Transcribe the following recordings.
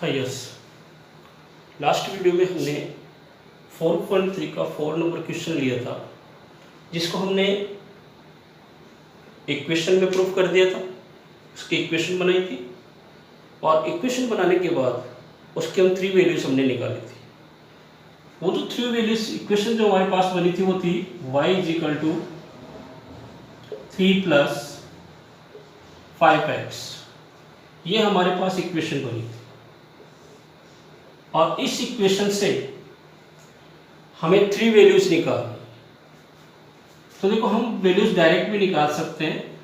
हाँ yes, last video में हमने 4.3 का 4 नंबर क्वेश्चन लिया था, जिसको हमने इक्वेशन में प्रूफ कर दिया था। उसकी इक्वेशन बनाई थी और इक्वेशन बनाने के बाद उसके हम 3 वैल्यूज हमने निकाली थी। वो जो 3 वैल्यूज इक्वेशन जो हमारे पास बनी थी वो थी y = 3 + 5x। ये हमारे पास इक्वेशन बनी थी और इस इक्वेशन से हमें 3 वैल्यूज निकालनी। तो देखो, हम वैल्यूज डायरेक्ट भी निकाल सकते हैं,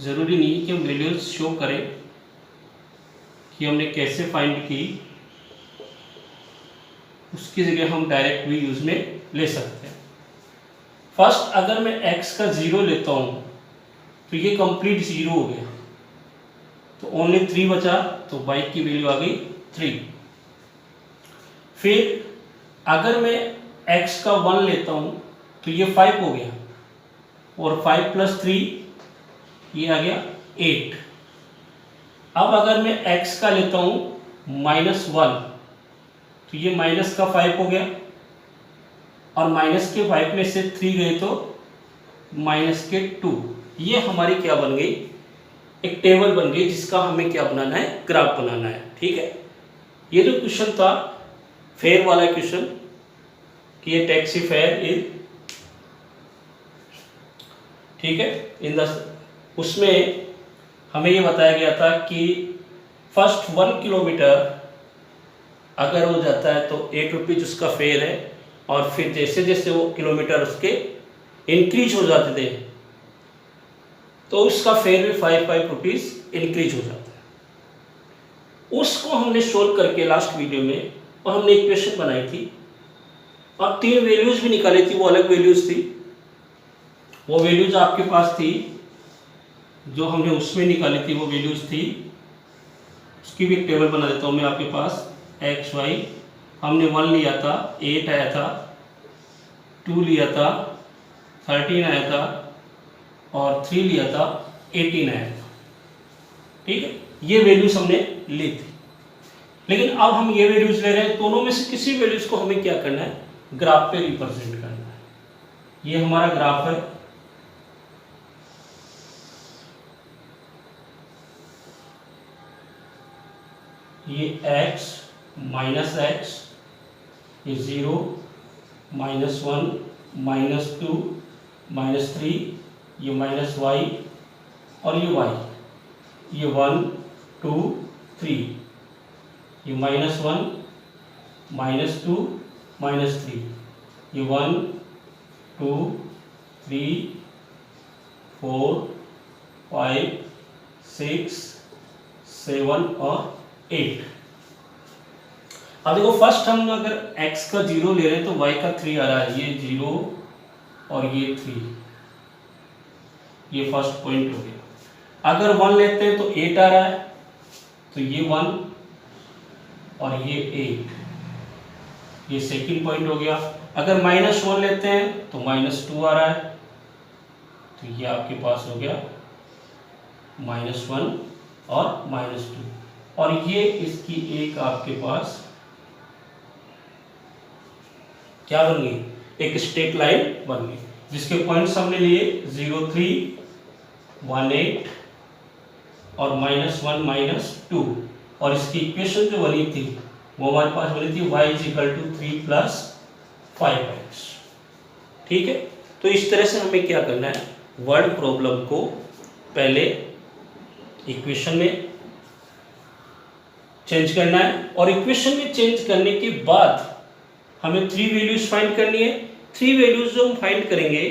ज़रूरी नहीं कि हम वैल्यूज शो करें कि हमने कैसे फाइंड की। उसकी जगह हम डायरेक्ट भी यूज में ले सकते हैं। फर्स्ट, अगर मैं x का 0 लेता हूँ तो ये कंप्लीट 0 हो गया, तो ओनली 3 बचा, तो y की वैल्यू आ गई 3। फिर अगर मैं x का 1 लेता हूँ तो ये 5 हो गया, और 5 + 3 ये आ गया 8। अब अगर मैं x का लेता हूँ -1 तो ये माइनस का 5 हो गया, और माइनस के 5 में से 3 गए तो माइनस के 2। ये हमारी क्या बन गई, एक टेबल बन गई, जिसका हमें क्या बनाना है, ग्राफ बनाना है। ठीक है, ये जो क्वेश्चन था फेयर वाला क्वेश्चन कि ये टैक्सी फेयर इज, ठीक है, इन द, उसमें हमें ये बताया गया था कि फर्स्ट 1 किलोमीटर अगर हो जाता है तो 8 रुपीज उसका फेयर है, और फिर जैसे जैसे वो किलोमीटर उसके इंक्रीज हो जाते थे तो उसका फेयर भी 5 रुपीज इंक्रीज हो जाता है। उसको हमने सोल्व करके लास्ट वीडियो में, और हमने इक्वेशन बनाई थी और 3 वैल्यूज भी निकाली थी। वो अलग वैल्यूज थी, वो वैल्यूज आपके पास थी जो हमने उसमें निकाली थी, वो वैल्यूज थी। उसकी भी एक टेबल बना देता हूँ मैं आपके पास। एक्स वाई हमने 1 लिया था, 8 आया था, 2 लिया था, 13 आया था, और 3 लिया था, 18 आया था। ठीक है, ये वैल्यूज हमने ली थी। लेकिन अब हम ये वैल्यूज ले रहे हैं, दोनों में से किसी वैल्यूज को हमें क्या करना है, ग्राफ पे रिप्रेजेंट करना है। ये हमारा ग्राफ है, ये x -x, ये 0 -1 -2 -3, ये -y, और ये y, ये 1 2 3, ये -1 -2 -3, ये 1 2 3 4 5 6 7 और 8। अब देखो, फर्स्ट हम अगर x का 0 ले रहे हैं तो y का 3 आ रहा है, ये 0 और ये 3, ये फर्स्ट पॉइंट हो गया। अगर 1 लेते हैं तो 8 आ रहा है, तो ये 1 और ये 8, ये सेकंड पॉइंट हो गया। अगर -1 लेते हैं तो -2 आ रहा है, तो ये आपके पास हो गया -1 और -2, और ये इसकी एक आपके पास क्या बन गई, एक स्ट्रेट लाइन बन गई, जिसके पॉइंट्स हमने लिए 0 3 1 8 और -1 -2, और इसकी इक्वेशन जो बनी थी वो हमारे पास बनी थी y = 3 + 5x। ठीक है, तो इस तरह से हमें क्या करना है, वर्ड प्रॉब्लम को पहले इक्वेशन में चेंज करना है, और इक्वेशन में चेंज करने के बाद हमें 3 वैल्यूज फाइंड करनी है। 3 वैल्यूज जो हम फाइंड करेंगे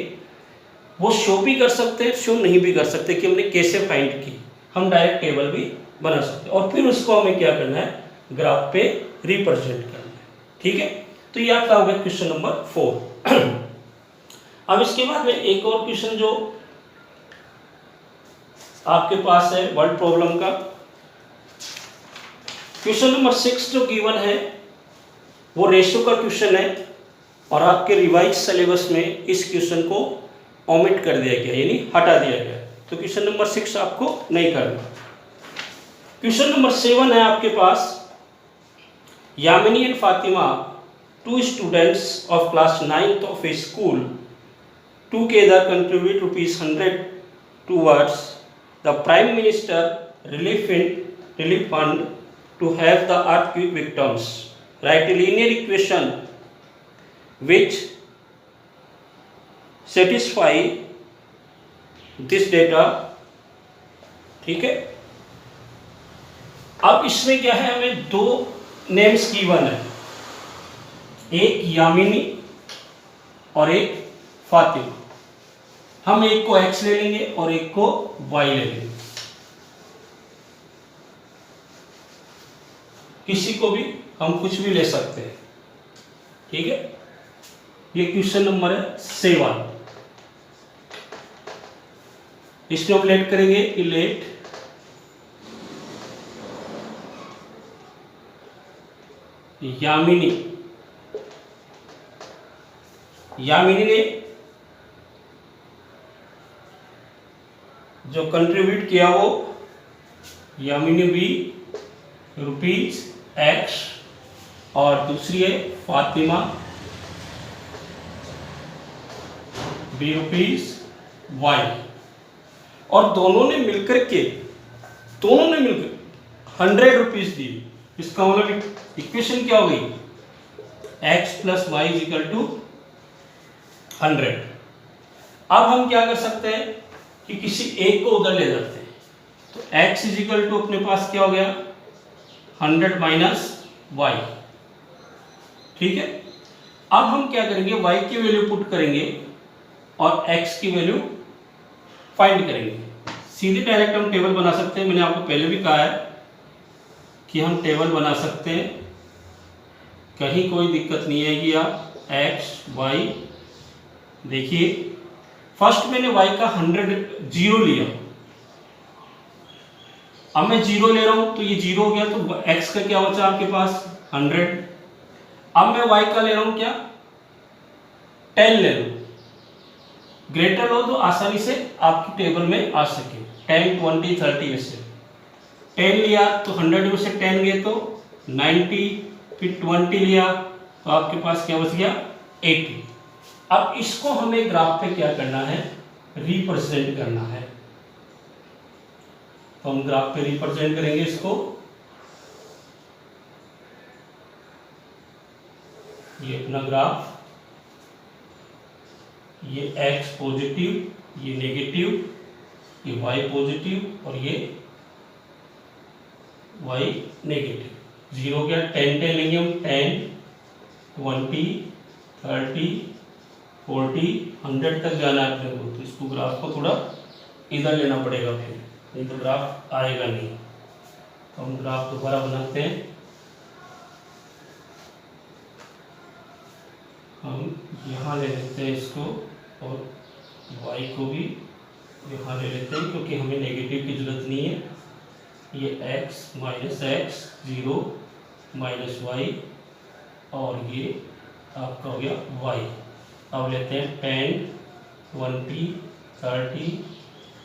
वो शो भी कर सकते हैं, शो नहीं भी कर सकते कि हमने कैसे फाइंड की। हम डायरेक्ट टेबल भी बना सकते हैं, और फिर उसको हमें क्या करना है, ग्राफ पे रिप्रेजेंट करना है। ठीक है, तो ये आपका हो गया क्वेश्चन नंबर 4। अब इसके बाद में एक और क्वेश्चन जो आपके पास है वर्ड प्रॉब्लम का, क्वेश्चन नंबर 6 जो गिवन है वो रेशियो का क्वेश्चन है, और आपके रिवाइज सिलेबस में इस क्वेश्चन को ओमिट कर दिया गया, यानी हटा दिया गया। तो क्वेश्चन नंबर 6 आपको नहीं करना। क्वेश्चन नंबर 7 है आपके पास, Yamini and Fatima, two students of class 9th of a school, together contribute rupees 100 towards the Prime Minister Relief Fund to help the earthquake victims. Write a linear equation which satisfy this data. ठीक है, अब इसमें क्या है, हमें दो names given है, एक यामिनी और एक फातिमा। हम एक को x ले लेंगे और एक को y ले लेंगे, किसी को भी हम कुछ भी ले सकते हैं। ठीक है, ये क्वेश्चन नंबर है 7। इसमें हम लेट करेंगे कि लेट यामिनी ने जो कंट्रीब्यूट किया वो यामिनी भी ₹X और दूसरी है फातिमा भी ₹Y, और दोनों ने मिलकर ₹100 दिए। इसका मतलब इक्वेशन क्या हो गई, x + y = 100। अब हम क्या कर सकते हैं कि किसी एक को उधर ले जाते हैं, तो x = अपने पास क्या हो गया, 100 - y। ठीक है, अब हम क्या करेंगे, y की वैल्यू पुट करेंगे और x की वैल्यू फाइंड करेंगे। सीधे डायरेक्ट हम टेबल बना सकते हैं, मैंने आपको पहले भी कहा है कि हम टेबल बना सकते हैं, कहीं कोई दिक्कत नहीं है कि आप x y। देखिए फर्स्ट मैंने y का 0 लिया, अब मैं 0 ले रहा हूं तो ये 0 हो गया, तो x का क्या बचा आपके पास 100। अब मैं y का ले रहा हूं क्या 10 ले लो, ग्रेटर हो तो आसानी से आपकी टेबल में आ सके, 10 20 30 ऐसे। 10 लिया तो 100 में से 10 गए तो 90, फिर 20 लिया तो आपके पास क्या बच गया 80। अब इसको हमें ग्राफ पे क्या करना है, रिप्रेजेंट करना है, तो हम ग्राफ पे रिप्रेजेंट करेंगे इसको। ये अपना ग्राफ, ये x पॉजिटिव, ये नेगेटिव, ये y पॉजिटिव और ये y नेगेटिव। 0 क्या 10 10 लेंगे हम, 10 20 30 40 100 तक जाना है अपने को, तो इसको ग्राफ को थोड़ा इधर लेना पड़ेगा, फिर नहीं तो ग्राफ आएगा नहीं। तो हम ग्राफ दोबारा बनाते हैं, हम यहाँ ले लेते हैं इसको और y को भी यहाँ ले लेते हैं, क्योंकि हमें नेगेटिव की जरूरत नहीं है। ये x -x 0 -y और ये आपका हो गया y। अब लेते हैं 10 20 30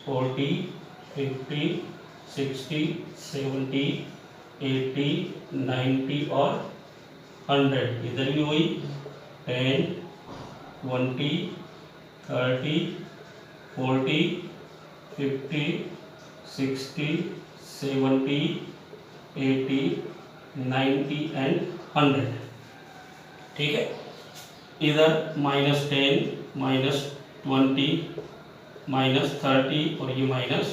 40 50 60 70 80 90 और 100। इधर भी वही 10 20 30 40 50 60 70 80 90 एंड 100। ठीक है, इधर -10 -20 -30 और ये -10।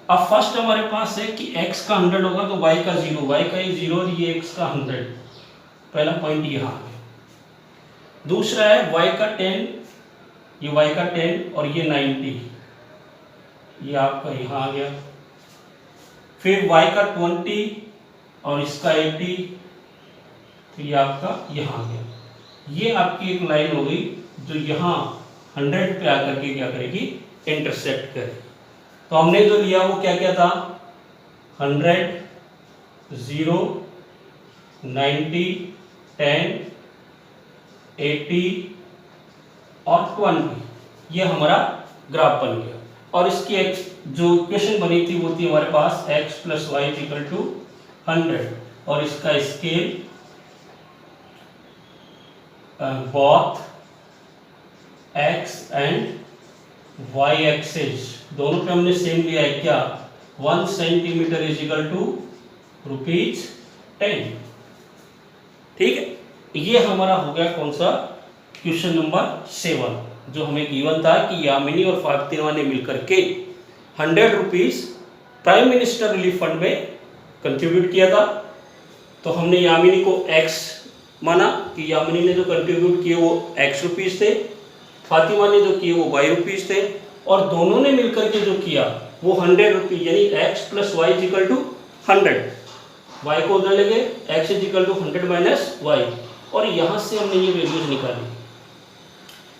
अब फर्स्ट हमारे पास है कि x का 100 होगा तो y का 0, y का ये 0 और ये x का 100, पहला पॉइंट यहाँ है। दूसरा है y का 10, ये y का 10 और ये 90, ये आपका यहाँ आ गया। फिर y का 20 और इसका 80, तो ये आपका यहाँ आ गया। ये आपकी एक लाइन हो गई जो यहाँ 100 पे आकर के क्या करेगी, इंटरसेक्ट करेगी। तो हमने जो लिया वो क्या क्या था, 100 0 90 10 80 और 20, ये हमारा ग्राफ बन गया। और इसकी एक जो इक्वेशन बनी थी वो थी हमारे पास x + y = 100। और इसका scale both X and Y axis दोनों पे हमने सेम लिया है क्या, 1 सेंटीमीटर इज इक्वल टू ₹10। ठीक है, ये हमारा हो गया कौन सा, क्वेश्चन नंबर 7, जो हमें गिवन था कि यामिनी और फातिमा ने मिलकर के ₹100 प्राइम मिनिस्टर रिलीफ फंड में कंट्रीब्यूट किया था। तो हमने यामिनी को x माना कि यामिनी ने जो कंट्रीब्यूट किए वो x रुपीस थे, फातिमा ने जो किए वो y रुपीस थे, और दोनों ने मिलकर के जो किया वो ₹100 यानी x + y = 100, y को उधर ले गए, x = 100 - y, और यहाँ से हमने ये वैल्यूज निकाली।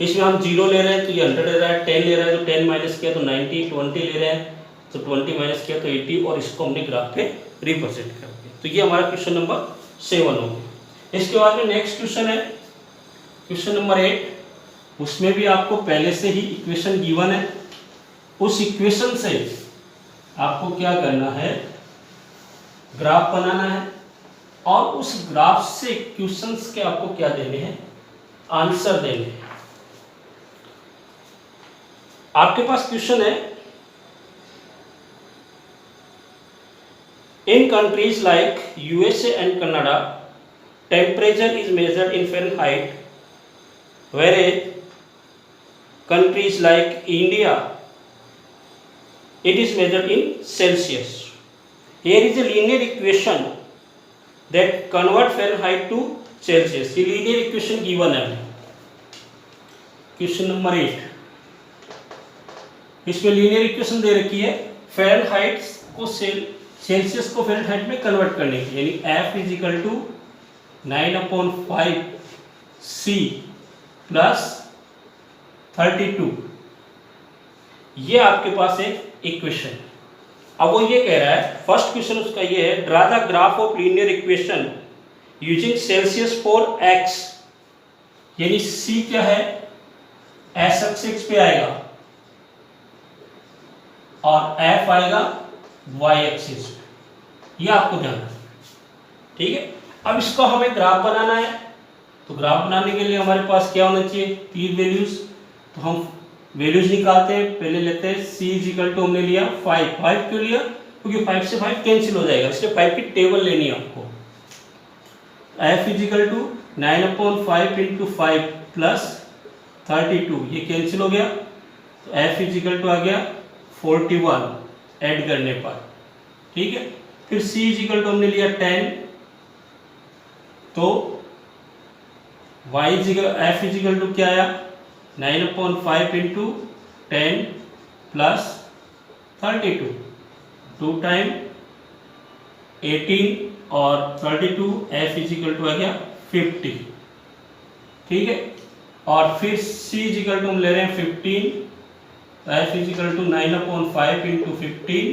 इसमें हम 0 ले रहे हैं तो ये 100 ले रहा है, 10 ले रहा है तो 10 माइनस किया तो 90, 20 ले रहे हैं तो 20 माइनस किया तो 80, और इसको हमने ग्राफ पे रिप्रेजेंट कर दिया। तो ये हमारा क्वेश्चन नंबर 7 हो गया। इसके बाद में नेक्स्ट क्वेश्चन है क्वेश्चन नंबर 8। उसमें भी आपको पहले से ही इक्वेशन गिवन है, उस इक्वेशन से आपको क्या करना है, ग्राफ बनाना है, और उस ग्राफ से क्वेश्चंस के आपको क्या देने हैं, आंसर देने हैं। आपके पास क्वेश्चन है, in countries like USA and Canada temperature is measured in Fahrenheit, whereas countries like India it is measured in Celsius. Here is a linear equation that convert Fahrenheit to Celsius. ये linear equation given है question number 8। इसमें linear equation दे रखी है Fahrenheit को Celsius को Fahrenheit में convert करने की, यानी F = 9/5 C + 32, ये आपके पास एक इक्वेशन। अब वो ये कह रहा है, फर्स्ट क्वेश्चन उसका ये है, draw the graph of linear equation using Celsius for x, यानी C क्या है, S एक्सिस पे आएगा और F आएगा y एक्सिस, ये आपको ध्यान रखना, ठीक है। अब इसको हमें ग्राफ बनाना है, तो ग्राफ बनाने के लिए हमारे पास क्या होना चाहिए, 3 वैल्यूज। तो हम वैल्यूज निकालते हैं, पहले लेते हैं c = हमने लिया 5 क्यों लिया, क्योंकि 5 से 5 कैंसिल हो जाएगा, इसलिए 5 की टेबल लेनी है आपको। f = 9/5 × 5 + 32, ये कैंसिल हो गया, तो f = आ गया 41 ऐड करने पर, ठीक है। फिर c = हमने लिया 10, तो f = क्या आया, 9/5 × 10 + 32, 2 टाइम 18 और 32, f = आ गया 50, ठीक है। और फिर c = हम ले रहे हैं 15, f = 9/5 × 15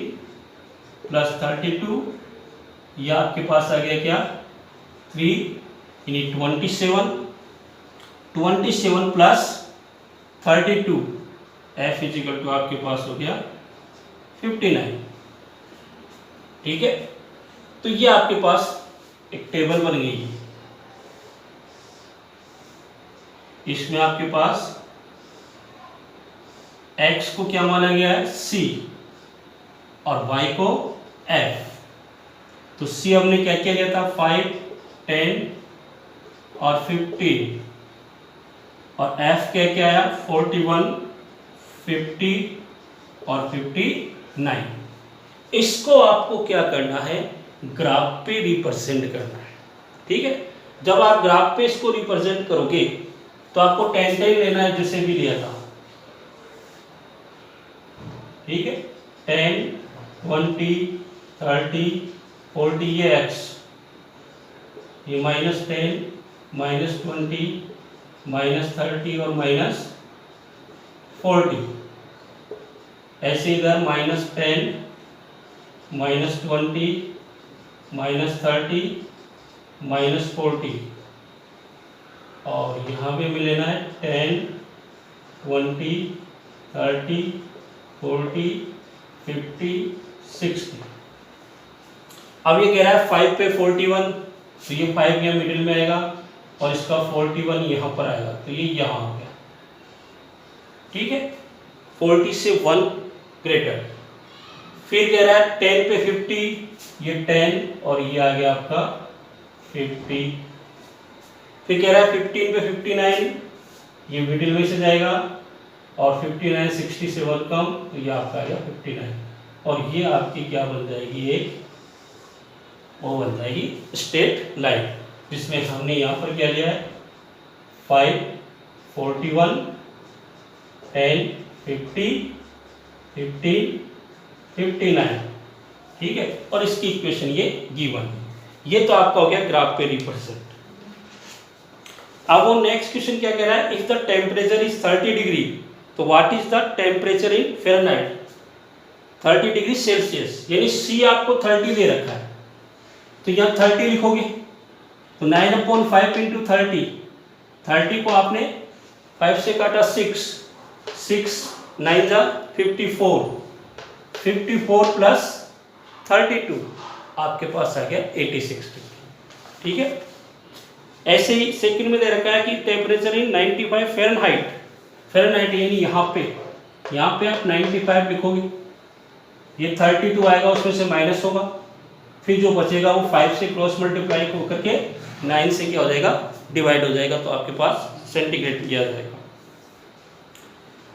+ 32, यह आपके पास आ गया क्या 3 यानी 27 + 32, f = आपके पास हो गया 59, ठीक है। तो ये आपके पास एक टेबल बन गई है, इसमें आपके पास x को क्या माना गया है, c, और y को f। तो c हमने क्या किया गया था, 5, 10 और 15, और f क्या आया 41, 50 और 59। इसको आपको क्या करना है, ग्राफ पे रिप्रेजेंट करना है, ठीक है। जब आप ग्राफ पे इसको रिप्रेजेंट करोगे तो आपको 10 लेना है, जैसे भी लिया था, ठीक है। 10, 20, 30, 40, ये x, ये -10, -20, -30 और -40, ऐसे इधर -10, -20, -30, -40, और यहाँ पे भी लेना है 10, 20, 30, 40, 50, 60। अब ये कह रहा है 5 पे 41, तो ये 5 यहाँ मिडिल में आएगा और इसका 41 यहाँ पर आएगा, तो ये यहाँ आ गया। ठीक है, 40 से 1 ग्रेटर। फिर कह रहा है 10 पे 50, ये 10 और ये आ गया आपका 50। फिर कह रहा है 15 पे 59, ये मिडिल में से जाएगा और 59 60 से 1 कम, तो ये आपका आ गया 59 और ये आपकी क्या बन जाएगी, एक वो बन जाएगी स्ट्रेट लाइन, जिसमें हमने यहाँ पर क्या लिया है 5 41 10 50 15 59। ठीक है, और इसकी इक्वेशन ये गिवन है। ये तो आपका हो गया ग्राफ पे रिप्रेजेंट। अब वो नेक्स्ट क्वेश्चन क्या कह रहा है, if the temperature is 30 degree, तो what is the temperature in Fahrenheit, 30 degree Celsius, यानी सी आपको 30 दे रखा है, तो यहाँ 30 लिखोगे, तो 9/5 इंटू 30 को आपने 5 से काटा 6 9 जा 54 प्लस 32 आपके पास आ गया 86 डिग्री। ठीक है, ऐसे ही सेकंड में दे रखा है कि टेम्परेचर इन 95 फ़ारेनहाइट, यानी यहाँ पे आप 95 लिखोगे, ये 32 आएगा, उसमें से माइनस होगा, फिर जो बचेगा वो 5 से क्रॉस मल्टीप्लाई होकर के 9 से क्या हो जाएगा, डिवाइड हो जाएगा, तो आपके पास सेंटीग्रेड किया जाएगा।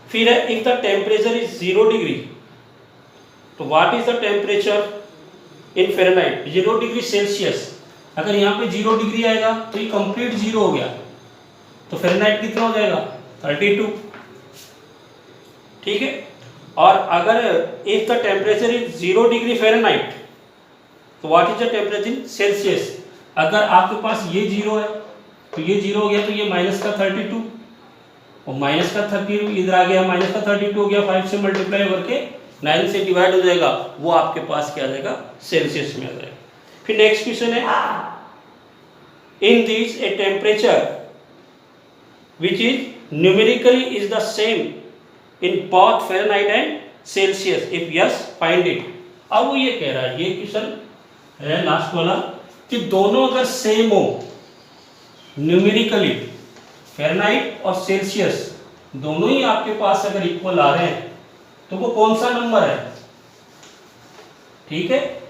फिर है if the temperature is 0 degree, तो what is the temperature in Fahrenheit, 0 degree Celsius. अगर यहाँ पे 0 डिग्री आएगा तो ये कंप्लीट 0 हो गया, तो फ़ारेनहाइट कितना हो जाएगा 32। ठीक है, और अगर if the temperature is 0 degree Fahrenheit, तो what is the temperature in Celsius. अगर आपके पास ये 0 है तो ये 0 हो गया, तो ये माइनस का 32 और माइनस का 30 इधर आ गया, माइनस का 32 हो गया, 5 से मल्टीप्लाई करके 9 से डिवाइड हो जाएगा, वो आपके पास क्या आ जाएगा, सेल्सियस में आ जाएगा। फिर नेक्स्ट क्वेश्चन है, in this a temperature which is numerically is the same in both Fahrenheit and Celsius, if yes find it. अब वो ये कह रहा है, ये क्वेश्चन है लास्ट वाला, कि दोनों अगर सेम हो न्यूमेरिकली, फ़ारेनहाइट और सेल्सियस दोनों ही आपके पास अगर इक्वल आ रहे हैं, तो वो कौन सा नंबर है। ठीक है,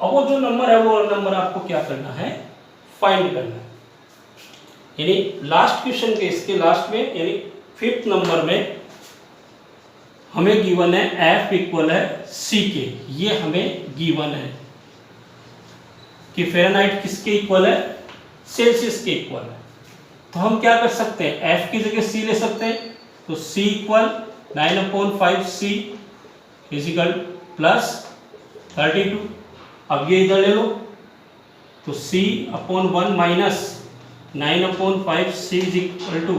और वो जो नंबर है वो नंबर आपको क्या करना है, फाइंड करना है। यानी लास्ट क्वेश्चन के इसके लास्ट में, यानी 5th नंबर में हमें गिवन है F इक्वल है C के, ये हमें गिवन है कि फ़ारेनहाइट किसके इक्वल है, सेल्सियस के इक्वल है। तो हम क्या कर सकते हैं, F की जगह C ले सकते हैं, तो C equal 9/5 C physical plus 32। अब ये इधर ले लो, तो C/1 minus 9/5 C is equal to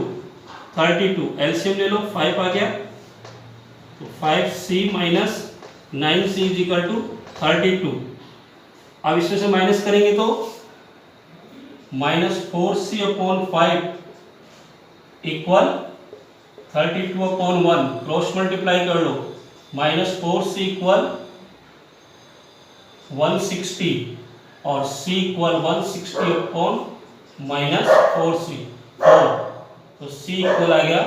32, LCM ले लो, 5 आ गया, तो 5C minus 9C is equal to 32। अब इसमें से माइनस करेंगे तो -4C/5 इक्वल 32/1, क्रॉस मल्टीप्लाई कर लो, -4C इक्वल 160 और C इक्वल 160/-4C 4, तो C इक्वल आ गया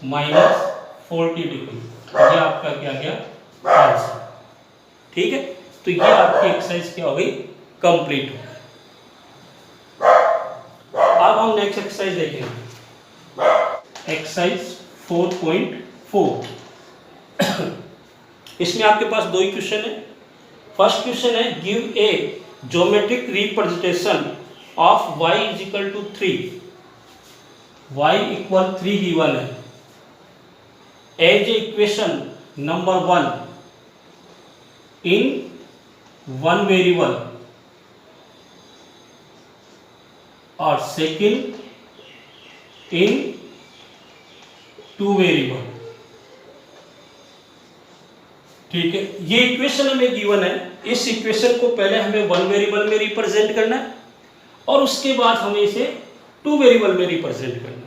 -40 डिग्री। ये आपका क्या गया आंसर। ठीक है, तो ये आपकी एक्सरसाइज क्या हो गई, कंप्लीट हो गई। अब हम नेक्स्ट एक्सरसाइज देखेंगे, एक्सरसाइज 4.4। इसमें आपके पास दो ही क्वेश्चन है। फर्स्ट क्वेश्चन है, give a geometric representation of y is equal to 3, y equal 3 given है, as equation number 1 in 1 variable और सेकंड इन 2 वेरिएबल। ठीक है, ये इक्वेशन हमें गिवन है। इस इक्वेशन को पहले हमें 1 वेरिएबल में रिप्रेजेंट करना है और उसके बाद हमें इसे 2 वेरिएबल में रिप्रेजेंट करना है।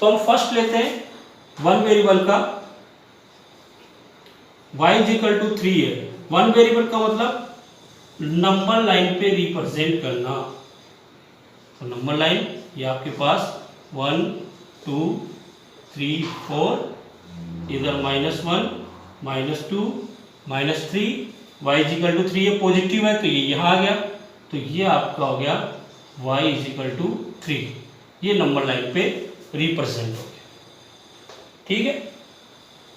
तो हम फर्स्ट लेते हैं 1 वेरिएबल का, y इज इक्वल टू 3 है। 1 वेरिएबल का मतलब नंबर लाइन पे रिप्रेजेंट करना। तो नंबर लाइन ये आपके पास 1 2 3 4, इधर -1 -2 -3, y इजिकल टू 3, ये पॉजिटिव है तो ये यहाँ आ गया, तो ये आपका हो गया y इजिकल टू 3। ये नंबर लाइन पे रिप्रेजेंट हो गया। ठीक है,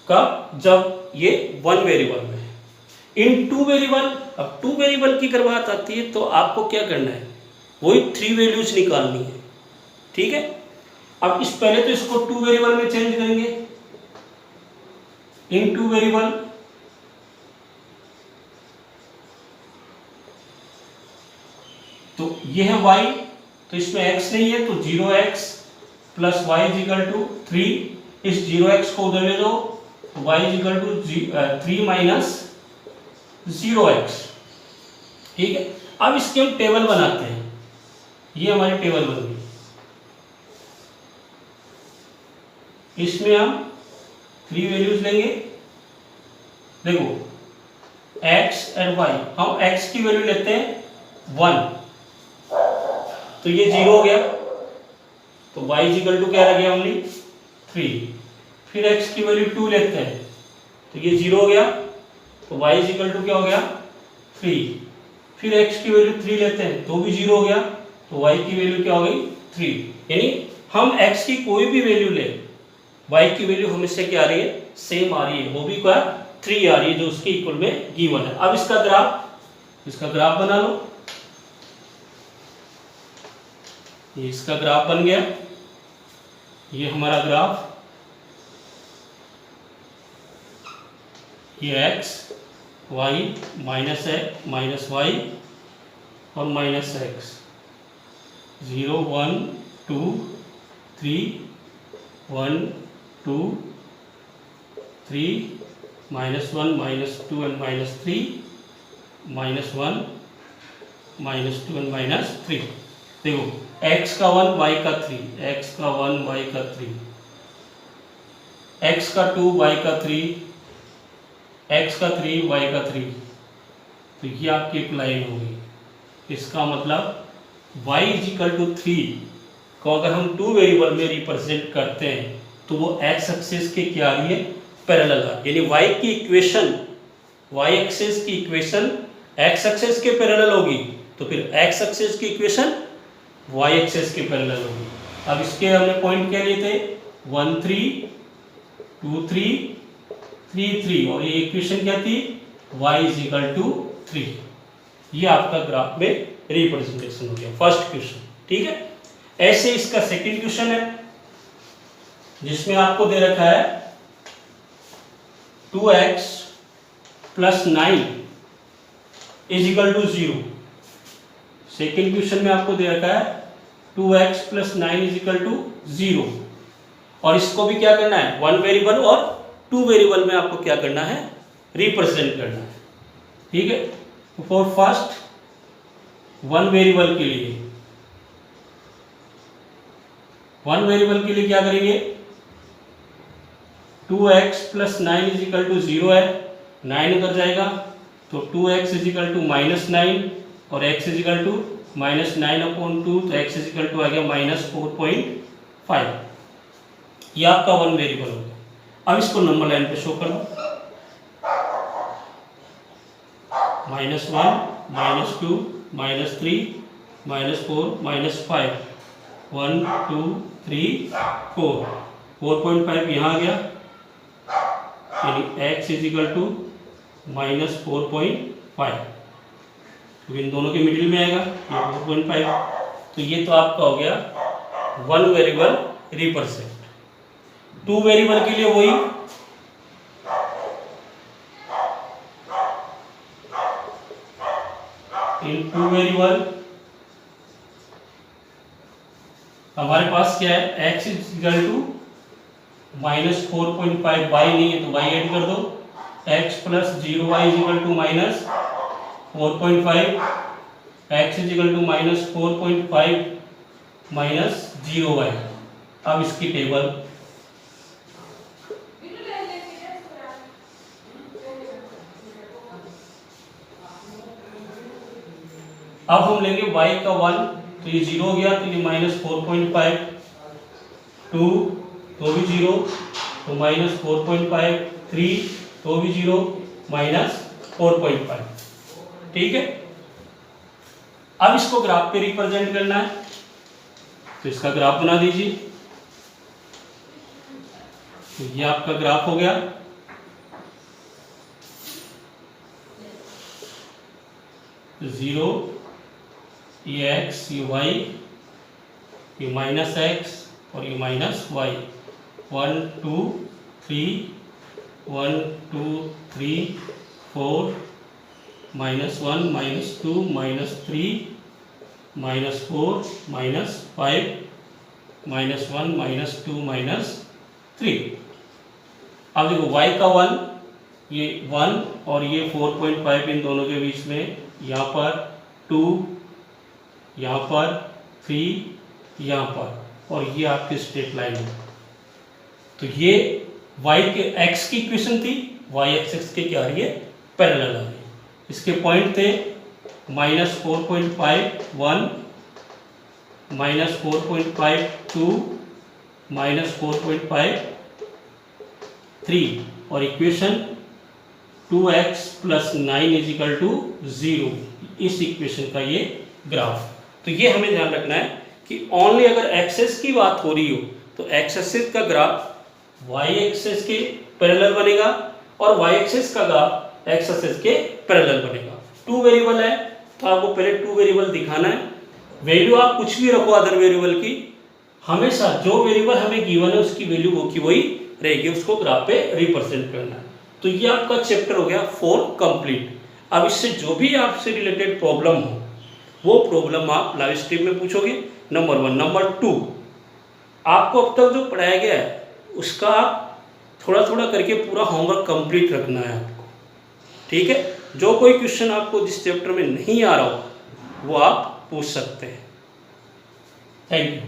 कब? जब ये 1 वेरिएबल में है। इन 2 वेरिएबल, अब 2 वेरिएबल की अगर बात आती है तो आपको क्या करना है, वही 3 वैल्यूज निकालनी है। ठीक है, अब इस पहले तो इसको 2 वेरिएबल में चेंज करेंगे। इन 2 वेरिएबल, तो ये है y, तो इसमें x नहीं है तो 0x plus y is equal to 3। इस 0x को उधर ले दो तो y is equal to 3 minus 0x। ठीक है, अब इसके हम टेबल बनाते हैं। ये हमारी टेबल बन गई। इसमें हम 3 वैल्यूज लेंगे। देखो x और y, हम x की वैल्यू लेते हैं 1, तो ये 0 हो गया, तो y इजिकल टू क्या रह गया, ओनली 3। फिर x की वैल्यू 2 लेते हैं, तो ये 0 हो गया, तो y इजिकल टू क्या हो गया, 3। फिर x की वैल्यू 3 लेते हैं, तो भी 0 हो गया, तो y की वैल्यू क्या हो गई, 3। यानी हम x की कोई भी वैल्यू ले, y की वैल्यू हमेशा क्या आ रही है, सेम आ रही है, वो भी क्या 3 आ रही है, जो उसके इक्वल में गिवन है। अब इसका ग्राफ बना लो। ये इसका ग्राफ बन गया, ये हमारा ग्राफ, ये x y माइनस y और माइनस x, 0 1 2 3 1 2 3 -1 -2 एंड -3 -1 -2 एंड -3। देखो x का 1 y का 3, x का 1 y का 3, x का 2 y का 3, x का 3 y का 3, तो ये आपकी एक लाइन होगी। इसका मतलब y इजिकल टू 3 को अगर हम 2 वेरिएबल में रिप्रेजेंट करते हैं तो वो x एक्सिस के क्या आ रही है, पैरेलल आ रही है। यानी y की इक्वेशन, y एक्सिस की इक्वेशन x एक्सिस के पैरेलल होगी, तो फिर x एक्सिस की इक्वेशन y एक्सिस के पैरेलल होगी। अब इसके हमने पॉइंट क्या लिए थे, 1 3 2 3 3 3, और ये इक्वेशन क्या थी, y इजिकल टू 3। ये आपका ग्राफ में रिप्रेजेंटेशन हो गया, फर्स्ट क्वेश्चन। ठीक है, ऐसे इसका सेकंड क्वेश्चन है, जिसमें आपको दे रखा है 2x plus 9 equal to 0। Second question में आपको दे रखा है 2x प्लस 9 इजिकल टू 0, और इसको भी क्या करना है, 1 वेरिएबल और 2 वेरिएबल में आपको क्या करना है, रिप्रेजेंट करना है। ठीक है, तो फॉर फर्स्ट 1 वेरिएबल के लिए, 1 वेरिएबल के लिए क्या करेंगे, 2x प्लस 9 इजिकल टू 0 है, 9 उधर जाएगा तो 2x इजिकल टू -9 और x इजिकल टू -9/2, तो x इजिकल टू आ गया -4.5। ये आपका 1 वेरिएबल हो गया। अब इसको नंबर लाइन पे शो कर दो, -1 -2 -3 -4 -5, 1 2 3 4, 4.5 यहाँ आ गया, यानी x इजिकल टू -4.5, तो इन दोनों के मिडिल में आएगा ये 4.5। तो ये तो आपका हो गया 1 वेरिएबल रिप्रेजेंट। 2 वेरिएबल के लिए वही, इन 2 वेरिएबल हमारे पास क्या है, x इजिकल टू -4.5, y नहीं है तो y ऐड कर दो, x plus 0y equal to -4.5, x equal to -4.5 minus 0y। अब इसकी टेबल, अब हम लेंगे y का 1, तो ये 0 हो गया, तो ये -4.5, 2 तो भी 0, तो -4.5, 3 तो भी 0, -4.5। ठीक है, अब इसको ग्राफ पे रिप्रेजेंट करना है, तो इसका ग्राफ बना दीजिए। तो ये आपका ग्राफ हो गया। जीरो, ये x, ये y, ये -x और ये -y, 1 2 3, 1 2 3 4, -1 -2 -3 -4 -5 -1 -2 -3। अब देखो y का 1, ये 1 और ये 4.5 इन दोनों के बीच में, यहाँ पर 2, यहाँ पर 3, यहाँ पर, और ये आपकी स्ट्रेट लाइन है। तो ये y के x की इक्वेशन थी, y एक्सिस के क्या आ रही है, पैरेलल आ रही है। इसके पॉइंट थे -4.5 1, -4.5 2, -4.5 3, और इक्वेशन 2x + 9 = 0, इस इक्वेशन का ये ग्राफ। तो ये हमें ध्यान रखना है कि ओनली अगर एक्सेस की बात हो रही हो तो एक्स एक्सिस का ग्राफ वाई एक्सिस के पैरेलल बनेगा और वाई एक्सिस का ग्राफ एक्स एक्सिस के पैरेलल बनेगा। 2 वेरिएबल है तो आपको पहले 2 वेरिएबल दिखाना है। वैल्यू आप कुछ भी रखो अदर वेरिएबल की, हमेशा जो वेरिएबल हमें गिवन है उसकी वैल्यू वो की वही रहेगी, उसको ग्राफ पे रिप्रेजेंट करना है। तो ये आपका चैप्टर हो गया 4 कंप्लीट। अब इससे जो भी आपसे रिलेटेड प्रॉब्लम हो वो प्रॉब्लम आप लाइव स्ट्रीम में पूछोगे, नंबर 1। नंबर 2, आपको अब तक जो पढ़ाया गया है उसका आप थोड़ा थोड़ा करके पूरा होमवर्क कंप्लीट रखना है आपको। ठीक है, जो कोई क्वेश्चन आपको जिस चैप्टर में नहीं आ रहा हो वो आप पूछ सकते हैं। Thank you.